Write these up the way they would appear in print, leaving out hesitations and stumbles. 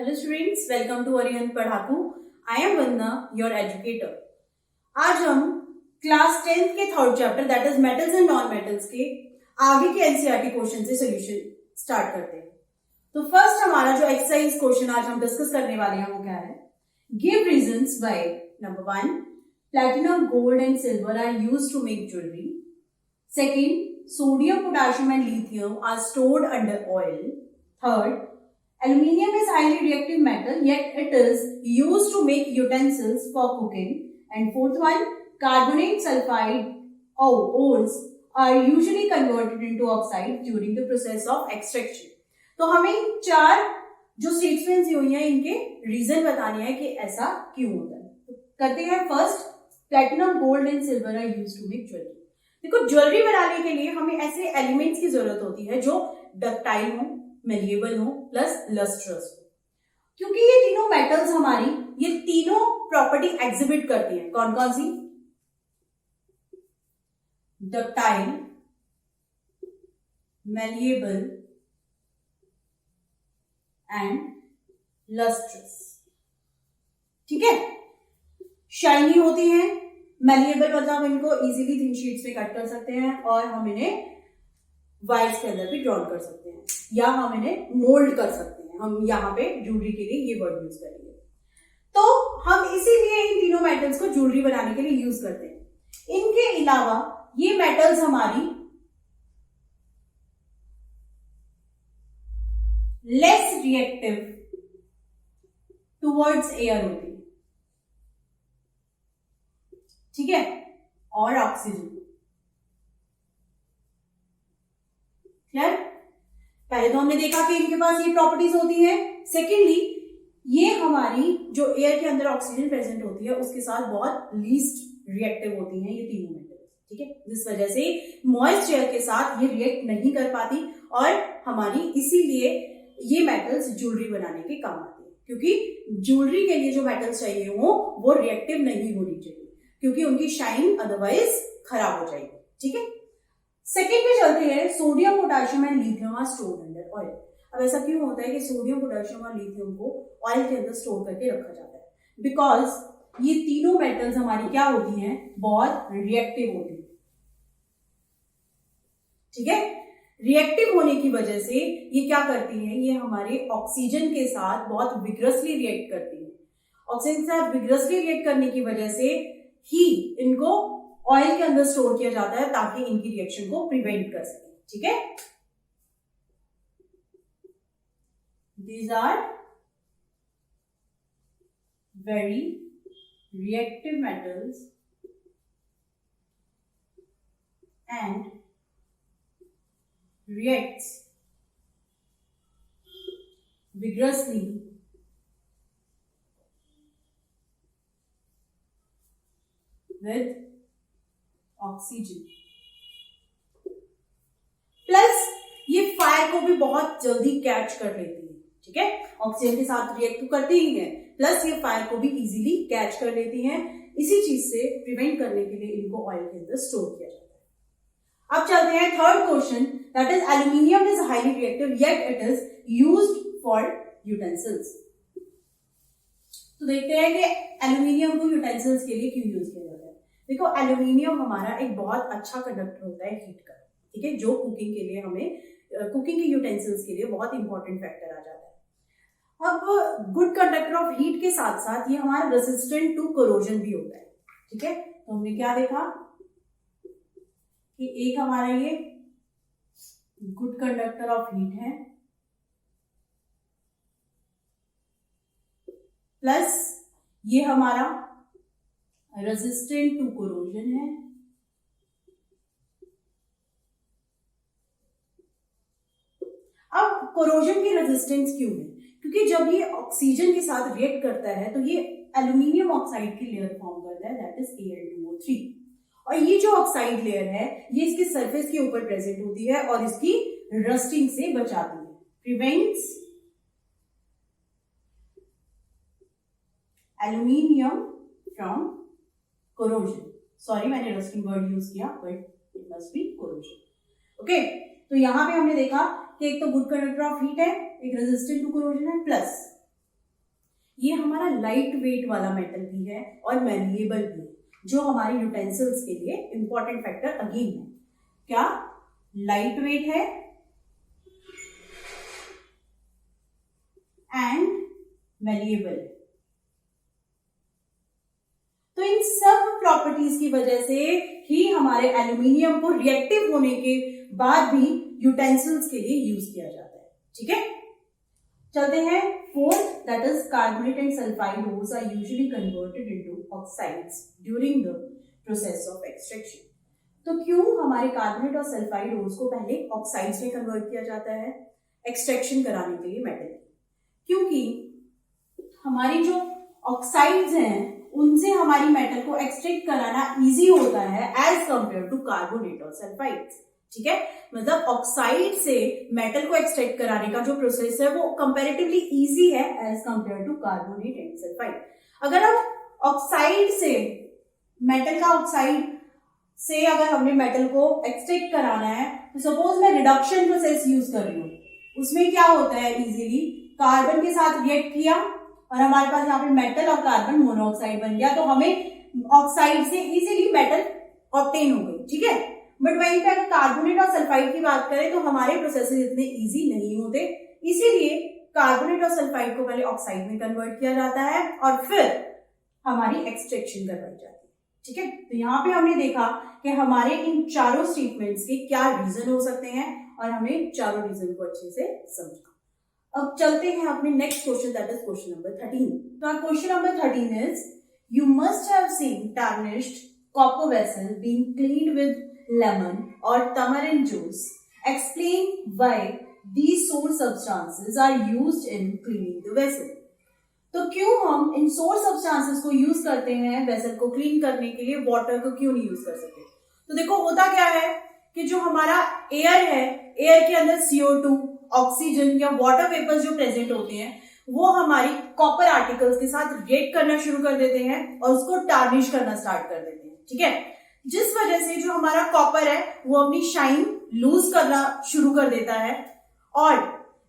Hello students, welcome to Arihant Padhaku. I am Vandana, your educator. आज हम class 10th के third chapter that is metals and non metals के आगे के एनसीईआरटी क्वेश्चन से सॉल्यूशन स्टार्ट करते हैं। तो फर्स्ट हमारा जो एक्सरसाइज क्वेश्चन आज हम डिस्कस करने वाले हैं वो क्या है? Give reasons why number 1 platinum, gold and silver are used to make jewellery. Second, sodium, potassium and lithium are stored under oil. Third, aluminium is highly reactive metal, yet it is used to make utensils for cooking. And fourth one, carbonate, sulfide ores are usually converted into oxide during the process of extraction. तो हमें चार जो statements दी हुई हैं इनके reason बताने हैं कि ऐसा क्यों होता है। तो करते हैं first, platinum, gold and silver are used to make jewellery. देखो, ज्वेलरी बनाने के लिए हमें ऐसे एलिमेंट्स की जरूरत होती है जो डक्टाइल हो, मेलिएबल हो, प्लस लस्ट्रस हो। क्योंकि ये तीनों मेटल्स हमारी ये तीनों प्रॉपर्टी एग्जिबिट करती हैं। कौन कौन सी? Ductile, malleable and lustrous. ठीक है, शाइनी होती हैं। मेलिएबल मतलब इनको इजीली थिन शीट्स में कट कर सकते हैं और हम इन्हें वायर्स के अंदर भी ड्रॉन कर सकते हैं या हम इन्हें मोल्ड कर सकते हैं। हम यहाँ पे ज्वेलरी के लिए ये वर्ड यूज करेंगे। तो हम इसीलिए इन तीनों मेटल्स को ज्वेलरी बनाने के लिए यूज करते हैं। इनके अलावा ये मेटल्स हमारी लेस रिएक्टिव टुवर्ड्स एयर होती है। ठीक है, और ऑक्सीजन। क्लियर? पहले तो हमने देखा कि इनके पास ये प्रॉपर्टीज होती हैं। सेकेंडली, ये हमारी जो एयर के अंदर ऑक्सीजन प्रेजेंट होती है उसके साथ बहुत लीस्ट रिएक्टिव होती हैं ये तीनों मेटल्स। ठीक है, जिस वजह से मॉइस्ट एयर के साथ ये रिएक्ट नहीं कर पाती और हमारी इसीलिए ये मेटल्स ज्वेलरी बनाने के काम आती है। क्योंकि ज्वेलरी के लिए जो मेटल्स चाहिए हो वो रिएक्टिव नहीं होनी चाहिए, क्योंकि उनकी शाइन अदरवाइज खराब हो जाएगी। ठीक है, सेकेंड पे चलते हैं। Sodium, potassium and lithium are stored under oil. अब ऐसा क्यों होता है कि सोडियम, पोटेशियम और लिथियम को ऑयल के अंदर स्टोर करके रखा जाता है? बिकॉज ये तीनों मेटल्स हमारी क्या होती हैं? बहुत रिएक्टिव होती है। ठीक है, रिएक्टिव होने की वजह से ये क्या करती हैं? ये हमारे ऑक्सीजन के साथ बहुत विग्रसली रिएक्ट करती है। ऑक्सीजन के साथ विग्रसली रिएक्ट करने की वजह से ही इनको ऑयल के अंदर स्टोर किया जाता है ताकि इनकी रिएक्शन को प्रिवेंट कर सके। ठीक है, these are very reactive metals and reacts vigorously with oxygen। Plus ये फायर को भी बहुत जल्दी कैच कर लेती है। ठीक है, ऑक्सीजन के साथ रिएक्ट तो करती ही है, प्लस ये फायर को भी इजीली कैच कर लेती हैं। इसी चीज से प्रिवेंट करने के लिए इनको ऑयल के अंदर स्टोर किया जाता है। अब चलते हैं third question, that is aluminium is highly reactive yet it is used for utensils. तो देखते हैं कि एल्यूमिनियम को यूटेंसिल्स के लिए क्यों यूज किया जाता है। देखो, एल्यूमिनियम हमारा एक बहुत अच्छा कंडक्टर होता है हीट का। ठीक है, जो कुकिंग के लिए हमें कुकिंग के यूटेंसिल्स के लिए बहुत इंपॉर्टेंट फैक्टर आ जाता है। अब गुड कंडक्टर ऑफ हीट के साथ साथ ये हमारा रेसिस्टेंट टू कोरोजन भी होता है। ठीक है, तो हमने क्या देखा कि एक हमारा ये गुड कंडक्टर ऑफ हीट है, प्लस ये हमारा रेजिस्टेंट टू कोरोजन है। अब कोरोजन की रेजिस्टेंस क्यों है? क्योंकि जब ये ऑक्सीजन के साथ रिएक्ट करता है तो ये एल्यूमिनियम ऑक्साइड की लेयर फॉर्म करता है, दैट इज Al2O3। और ये जो ऑक्साइड लेयर है ये इसके सरफेस के ऊपर प्रेजेंट होती है और इसकी रस्टिंग से बचाती है, prevents aluminium from corrosion. Sorry, मैंने रस्टिंग वर्ड यूज किया, but it must be corrosion. Okay, तो यहां पे हमने देखा कि एक तो गुड कंडक्टर ऑफ हीट है, एक रेजिस्टेंट टू कोरोजन है, प्लस ये हमारा लाइट वेट वाला मेटल भी है और मैलिएबल भी है, जो हमारे यूटेंसिल्स के लिए इंपॉर्टेंट फैक्टर अगेन है। क्या? लाइट वेट है एंड मैलिएबल। तो इन सब प्रॉपर्टीज की वजह से ही हमारे एल्यूमिनियम को रिएक्टिव होने के बाद भी यूटेंसिल्स के लिए यूज किया जाता है। ठीक है, चलते हैं fourth, that is carbonate and sulphide ores are usually converted into oxides during the process of extraction. तो क्यों हमारे कार्बोनेट और सल्फाइड ओर्स को पहले ऑक्साइड्स में कन्वर्ट किया जाता है एक्सट्रैक्शन कराने के लिए मेटल? क्योंकि हमारी जो ऑक्साइड्स हैं उनसे हमारी मेटल को एक्सट्रैक्ट कराना इजी होता है एज कंपेयर टू कार्बोनेट और सल्फाइड्स। ठीक है, मतलब ऑक्साइड से मेटल को एक्सट्रैक्ट कराने का जो प्रोसेस है वो कंपैरेटिवली इजी है as compare to carbonate and sulphide. अगर हम ऑक्साइड से मेटल का ऑक्साइड से अगर हमने मेटल को एक्सट्रैक्ट कराना है, तो सपोज मैं रिडक्शन प्रोसेस यूज कर रही हूँ, उसमें क्या होता है, इजीली कार्बन के साथ रिएक्ट किया और हमारे पास यहाँ पे मेटल और कार्बन मोनोऑक्साइड बन गया, तो हमें ऑक्साइड से इजीली मेटल ऑब्टेन हो गई। ठीक है, बट वहीं पे अगर कार्बोनेट और सल्फाइड की बात करें तो हमारे प्रोसेसेस इतने इजी नहीं होते, इसीलिए कार्बोनेट और सल्फाइड को पहले ऑक्साइड में कन्वर्ट किया जाता है और फिर हमारी एक्सट्रैक्शन करवाई जाती है। ठीक है, तो यहाँ पे हमने देखा कि हमारे इन चारों स्टेटमेंट्स के क्या रीजन हो सकते हैं और हमें चारों रीजन को अच्छे से समझा। अब चलते हैं अपने next question, that is question number 13। तो question number 13 is, you must have seen tarnished copper vessel being cleaned with lemon or tamarind juice. Explain why these source substances are used in cleaning the vessel. तो क्यों हम इन source substances को use करते हैं vessel को clean करने के लिए, वाटर को क्यों नहीं यूज कर सकते? तो देखो होता क्या है कि जो हमारा एयर है, एयर के अंदर CO2, ऑक्सीजन या वाटर वेपर्स जो प्रेजेंट होते हैं वो हमारी कॉपर आर्टिकल्स के साथ रिएक्ट करना शुरू कर देते हैं और उसको टार्निश करना स्टार्ट कर देते हैं। ठीक है, जिस वजह से जो हमारा कॉपर है वो अपनी शाइन लूज करना शुरू कर देता है और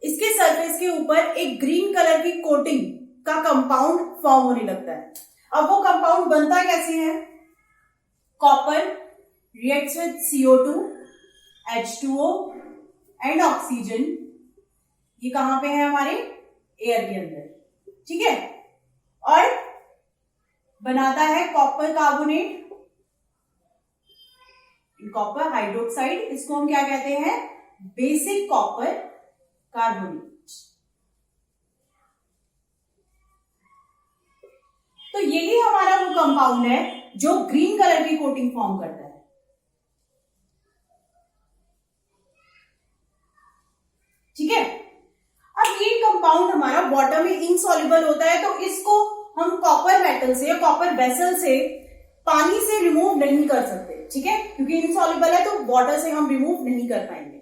इसके सरफेस के ऊपर एक ग्रीन कलर की कोटिंग का कंपाउंड फॉर्म होने लगता है। अब वो कंपाउंड बनता कैसे है? Copper reacts with CO2, H2O and oxygen. ये कहां पे है? हमारे एयर के अंदर। ठीक है, और बनाता है कॉपर कार्बोनेट, कॉपर हाइड्रोक्साइड। इसको हम क्या कहते हैं? Basic copper carbonate. तो यही हमारा वो कंपाउंड है जो ग्रीन कलर की कोटिंग फॉर्म करता है। ठीक है, अब ये कंपाउंड हमारा वाटर में इनसॉल्युबल होता है, तो इसको हम कॉपर मेटल से या कॉपर वेसल से पानी से रिमूव नहीं कर सकते। ठीक है, क्योंकि इनसॉल्युबल है तो वाटर से हम रिमूव नहीं कर पाएंगे।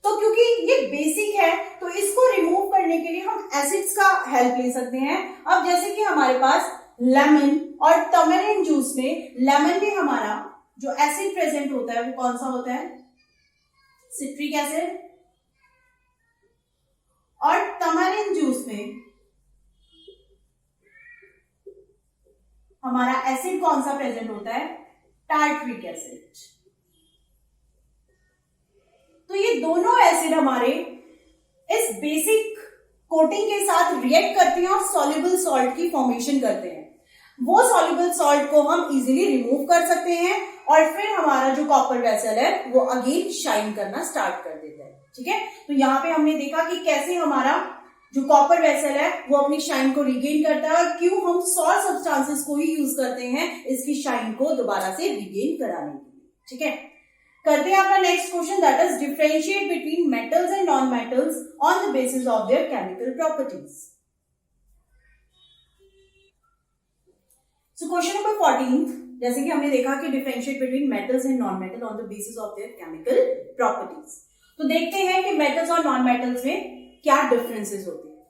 तो क्योंकि ये बेसिक है तो इसको रिमूव करने के लिए हम एसिड्स का हेल्प ले सकते हैं। अब जैसे कि हमारे पास लेमन और टमेरिन जूस में, लेमन में हमारा जो एसिड प्रेजेंट होता है वो कौन सा होता है? Citric acid. और टमेरिन जूस में हमारा एसिड कौन सा प्रेजेंट होता है? Tartaric acid. तो ये दोनों एसिड हमारे इस बेसिक कोटिंग के साथ रिएक्ट करते हैं और सॉल्युबल सॉल्ट की फॉर्मेशन करते हैं। वो सॉल्युबल सॉल्ट को हम इजीली रिमूव कर सकते हैं और फिर हमारा जो कॉपर वेसल है वो अगेन शाइन करना स्टार्ट कर देता है। ठीक है, तो यहां पे हमने देखा कि कैसे हमारा जो कॉपर वेसल है वो अपनी शाइन को रिगेन करता है और क्यों हम सॉल्ट सब्सटेंसेस को ही यूज करते हैं इसकी शाइन को दोबारा से रिगेन कराने के लिए। ठीक है, करते हैं अपना next question, that is differentiate between metals and non metals on the basis of their chemical properties. So question number 14, जैसे कि हमने देखा कि differentiate between metals and non metal on the basis of their chemical properties. तो देखते हैं कि metals और नॉन मेटल्स में क्या डिफरेंसेस होते हैं।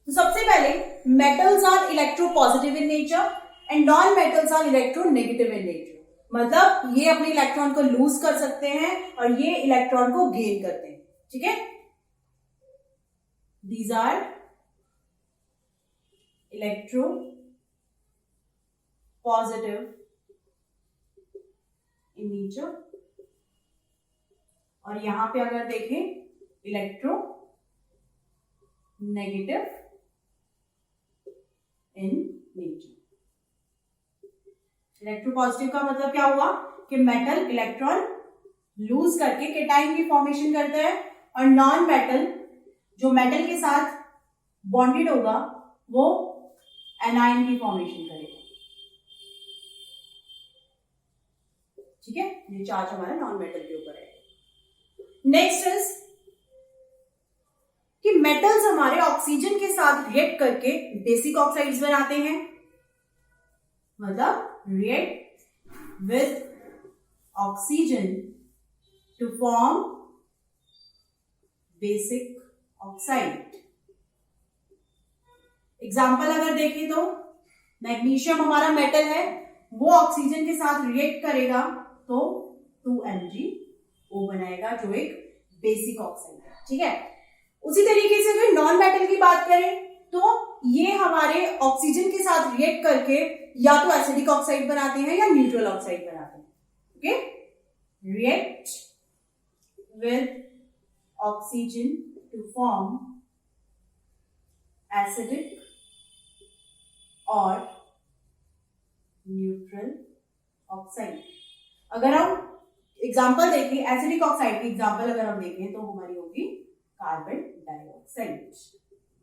तो सबसे पहले, metals are electropositive in nature and non metals are electronegative in nature. मतलब ये अपने इलेक्ट्रॉन को लूज कर सकते हैं और ये इलेक्ट्रॉन को गेन करते हैं। ठीक है, these are electro positive in nature, और यहां पे अगर देखें electro negative in nature. Electropositive का मतलब क्या हुआ कि मेटल इलेक्ट्रॉन लूज करके केटाइन की फॉर्मेशन करता है, और नॉन मेटल जो मेटल के साथ बॉन्डेड होगा वो एनायन की फॉर्मेशन करेगा। ठीक है, ये चार्ज हमारा नॉन मेटल के ऊपर है। नेक्स्ट इज कि मेटल्स हमारे ऑक्सीजन के साथ रिएक्ट करके बेसिक ऑक्साइड्स बनाते हैं, मतलब react with oxygen to form basic oxide. Example अगर देखें तो मैग्नीशियम हमारा मेटल है, वो ऑक्सीजन के साथ रिएक्ट करेगा तो 2MgO बनाएगा जो एक बेसिक ऑक्साइड है। ठीक है, उसी तरीके से अगर नॉन मेटल की बात करें तो ये हमारे ऑक्सीजन के साथ रिएक्ट करके या तो एसिडिक ऑक्साइड बनाते हैं या न्यूट्रल ऑक्साइड बनाते हैं। Okay, react with oxygen to form acidic और न्यूट्रल ऑक्साइड। अगर हम एग्जांपल देखें एसिडिक ऑक्साइड की एग्जांपल अगर हम देखें तो हमारी होगी कार्बन डाइऑक्साइड।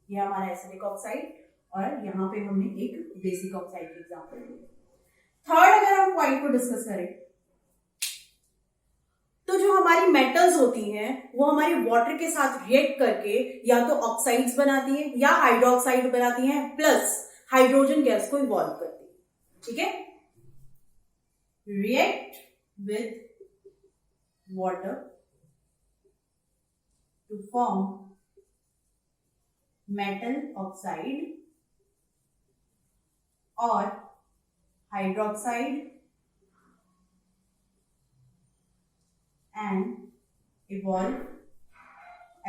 ये हमारा एसिडिक ऑक्साइड, और यहां पे हमने एक बेसिक ऑक्साइड की एग्जांपल ली। थर्ड अगर हम पॉइंट को डिस्कस करें तो जो हमारी मेटल्स होती हैं वो हमारी वाटर के साथ रिएक्ट करके या तो ऑक्साइड्स बनाती हैं या हाइड्रोक्साइड बनाती हैं, प्लस हाइड्रोजन गैस को इवॉल्व करती है। ठीक है, react with water to form metal oxide और हाइड्रोक्साइड एंड इवॉल्व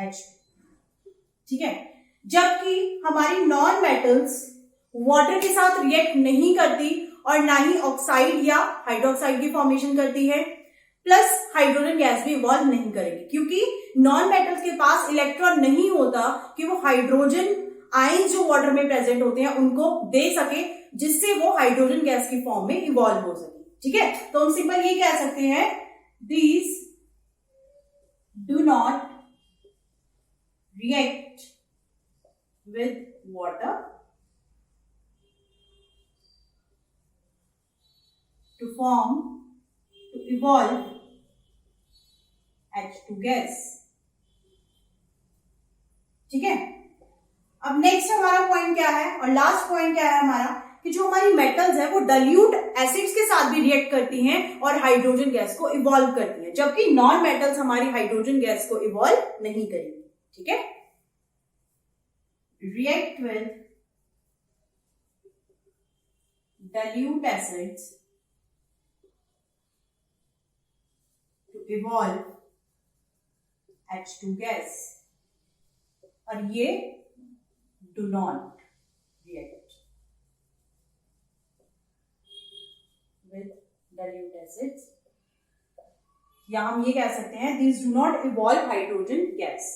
H2। ठीक है, जबकि हमारी नॉन मेटल्स वाटर के साथ रिएक्ट नहीं करती और ना ही ऑक्साइड या हाइड्रोक्साइड की फॉर्मेशन करती है, प्लस हाइड्रोजन गैस भी इवॉल्व नहीं करेगी, क्योंकि नॉन मेटल्स के पास इलेक्ट्रॉन नहीं होता कि वो हाइड्रोजन आयन जो वाटर में प्रेजेंट होते हैं उनको दे सके, जिससे वो हाइड्रोजन गैस की फॉर्म में इवॉल्व हो सके। ठीक है, तो हम सिंपल ये कह सकते हैं these do not react with water to form, to evolve H2 gas. ठीक है, अब नेक्स्ट हमारा पॉइंट क्या है और लास्ट पॉइंट क्या है हमारा कि जो हमारी मेटल्स है वो डाइल्यूट एसिड्स के साथ भी रिएक्ट करती हैं और हाइड्रोजन गैस को इवॉल्व करती हैं, जबकि नॉन मेटल्स हमारी हाइड्रोजन गैस को इवॉल्व नहीं करेंगी। ठीक है, react with dilute acids evolve H2 gas, और ये do not react with dilute acids, या हम ये कह सकते हैं this do not evolve hydrogen gas.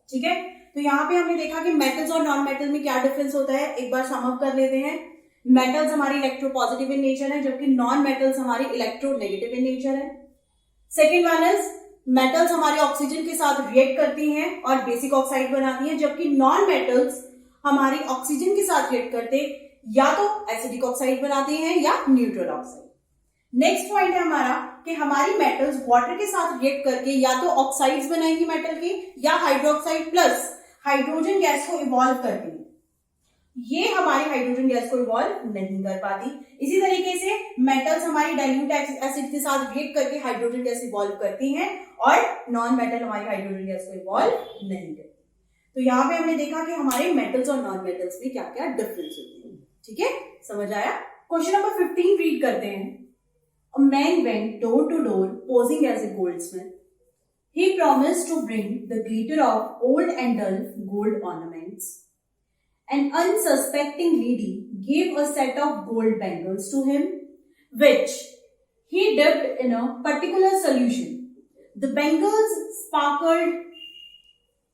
ठीक है, तो यहां पे हमने देखा कि मेटल्स और नॉन मेटल में क्या डिफरेंस होता है, एक बार सम अप कर लेते हैं। मेटल्स हमारी इलेक्ट्रोपॉजिटिव इन नेचर है, जबकि नॉन मेटल्स हमारी इलेक्ट्रोनेगेटिव इन नेचर है। सेकेंड वन इज मेटल्स हमारे ऑक्सीजन के साथ रिएक्ट करती हैं और बेसिक ऑक्साइड बनाती हैं, जबकि नॉन मेटल्स हमारी ऑक्सीजन के साथ रिएक्ट करते या तो एसिडिक ऑक्साइड बनाते हैं या न्यूट्रल ऑक्साइड। नेक्स्ट पॉइंट है हमारा कि हमारी मेटल्स वाटर के साथ रिएक्ट करके या तो ऑक्साइड्स बनाएंगी मेटल के या हाइड्रोक्साइड प्लस हाइड्रोजन गैस को इवॉल्व करती है। ये हमारी हाइड्रोजन गैस को इवॉल्व नहीं कर पाती। इसी तरीके से मेटल्स हमारी डाइल्यूट एसिड के साथ रिएक्ट करके हाइड्रोजन गैस इवॉल्व करती हैं और नॉन मेटल हमारी हाइड्रोजन गैस को इवॉल्व नहीं करती। तो यहाँ पे हमने देखा कि हमारे मेटल्स और नॉन मेटल्स में क्या क्या डिफरेंस होते हैं। ठीक है, समझ आया? क्वेश्चन नंबर 15 रीड करते हैं। a man went door to door posing as a goldsmith. He promised to bring the glitter of old and dull gold ornaments. An unsuspecting lady gave a set of gold bangles to him, which he dipped in a particular solution. The bangles sparkled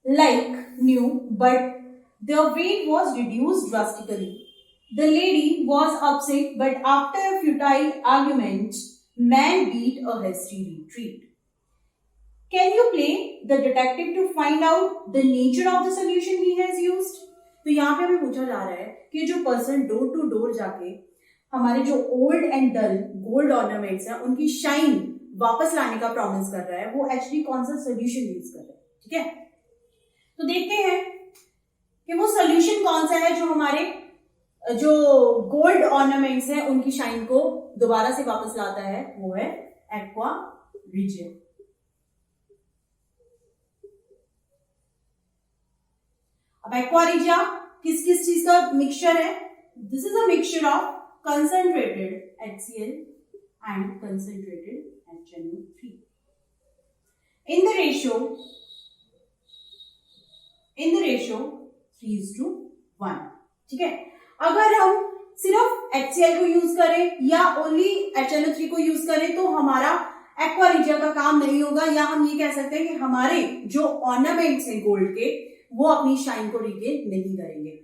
like new, but their weight was reduced drastically. The lady was upset, but after a futile argument, man beat a hasty retreat. Can you play the detective to find out the nature of the solution he has used? तो यहाँ पे हमें पूछा जा रहा है कि जो पर्सन डोर टू डोर जाके हमारे जो old and dull gold ornaments हैं उनकी शाइन वापस लाने का प्रॉमिस कर रहा है, वो एक्चुअली कौन सा सोल्यूशन यूज कर रहा है. ठीक है, तो देखते हैं कि वो सोल्यूशन कौन सा है जो हमारे जो गोल्ड ऑर्नामेंट्स हैं उनकी शाइन को दोबारा से वापस लाता है. वो है एक्वा रिजिया. अब एक्वा रिजिया किस किस चीज का मिक्सचर है? This is a mixture of concentrated HCl and concentrated HNO3 in the ratio 3:1. ठीक है, अगर हम सिर्फ HCl को यूज करें या ओनली HNO3 को यूज करें तो हमारा एक्वा रिजिया का काम नहीं होगा, या हम ये कह सकते हैं कि हमारे जो ऑर्नामेंट्स हैं गोल्ड के वो अपनी शाइन को रिगेन नहीं करेंगे.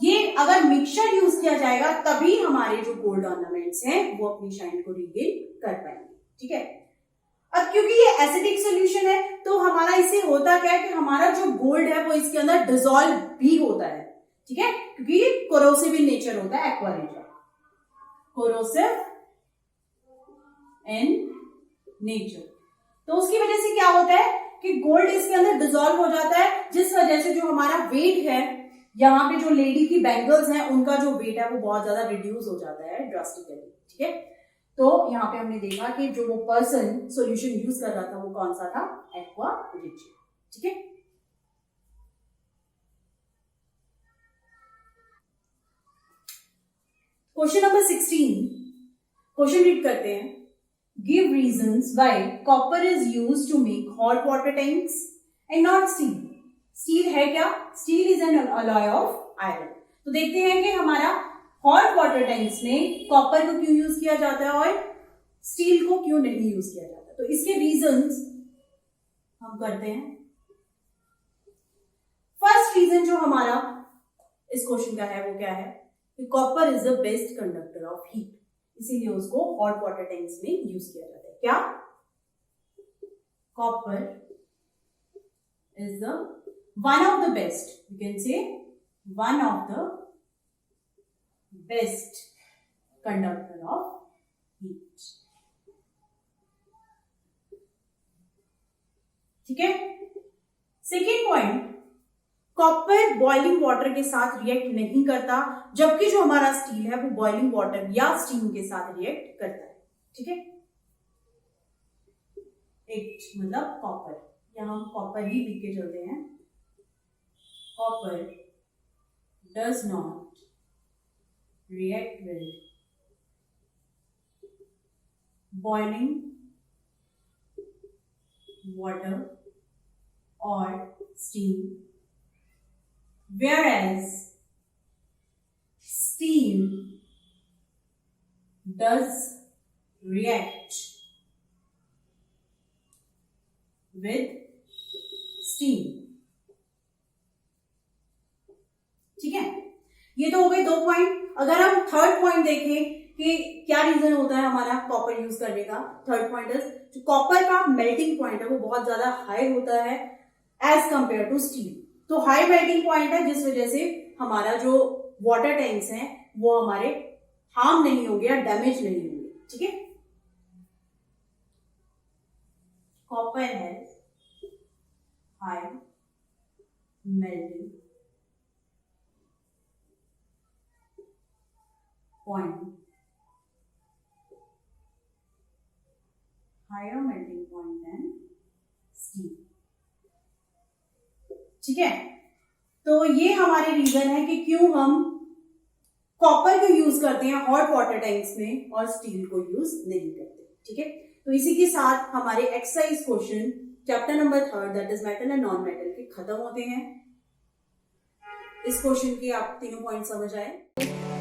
ये अगर मिक्सचर यूज किया जाएगा तभी हमारे जो गोल्ड ऑर्नामेंट्स हैं वो अपनी शाइन को रिगेन कर पाएंगे. ठीक है, अब क्योंकि ये एसिडिक सॉल्यूशन है तो हमारा इससे होता क्या है कि हमारा जो गोल्ड है वो इसके अंदर डिसॉल्व भी होता है. ठीक है, क्योंकि ये कोरोसिव इन नेचर होता है aqua regia, corrosive in nature. तो उसकी वजह से क्या होता है कि गोल्ड इसके अंदर डिसॉल्व हो जाता है, जिस वजह से जो हमारा वेट है, यहाँ पे जो लेडी की बैंगल्स हैं उनका जो वेट है वो बहुत ज्यादा रिड्यूस हो जाता है ड्रास्टिकली. ठीक है, तो यहाँ पे हमने देखा कि जो वो पर्सन सॉल्यूशन यूज कर रहा था वो कौन सा था? Aqua regia. ठीक है, क्वेश्चन नंबर 16. क्वेश्चन रीड करते हैं. Give reasons why copper is used to make hot water tanks and not steel. Steel है क्या? Steel is an alloy of iron. तो देखते हैं कि हमारा हॉट वाटर टैंक्स में कॉपर को क्यों यूज किया जाता है और स्टील को क्यों नहीं यूज किया जाता. तो इसके रीजंस हम करते हैं. फर्स्ट रीजन जो हमारा इस क्वेश्चन का है वो क्या है कि copper is the best conductor of heat, इसीलिए उसको हॉट वाटर टैंक्स में यूज किया जाता है. क्या? Copper is the one of the best, you can say one of the best conductor of heat. ठीक है, second point, copper boiling water के साथ रिएक्ट नहीं करता, जबकि जो हमारा स्टील है वो बॉइलिंग वाटर या स्टीम के साथ रिएक्ट करता है. ठीक है, एक मतलब कॉपर, यहां हम कॉपर ही लिख के चलते हैं. Copper does not react with boiling water और steam, whereas steam does react with steam. ठीक है, ये तो हो गए दो पॉइंट. अगर हम थर्ड पॉइंट देखें कि क्या रीजन होता है हमारा कॉपर यूज करने का, थर्ड पॉइंट इज जो कॉपर का मेल्टिंग पॉइंट है वो बहुत ज्यादा हाई होता है एज कंपेयर टू स्टील. तो हाई मेल्टिंग पॉइंट है जिस वजह से हमारा जो वाटर टैंक्स हैं वो हमारे हार्म नहीं होंगे या डैमेज नहीं होंगे. ठीक है, कॉपर है high melting point, higher melting point than steel. ठीक है, तो ये हमारे रीजन है कि क्यों हम कॉपर को यूज करते हैं हॉट वाटर टैंक्स में और स्टील को यूज नहीं करते. ठीक है, तो इसी के साथ हमारे exercise question chapter number 3 that is metal and non metal के खत्म होते हैं। इस क्वेश्चन के आप तीनों पॉइंट समझ आए।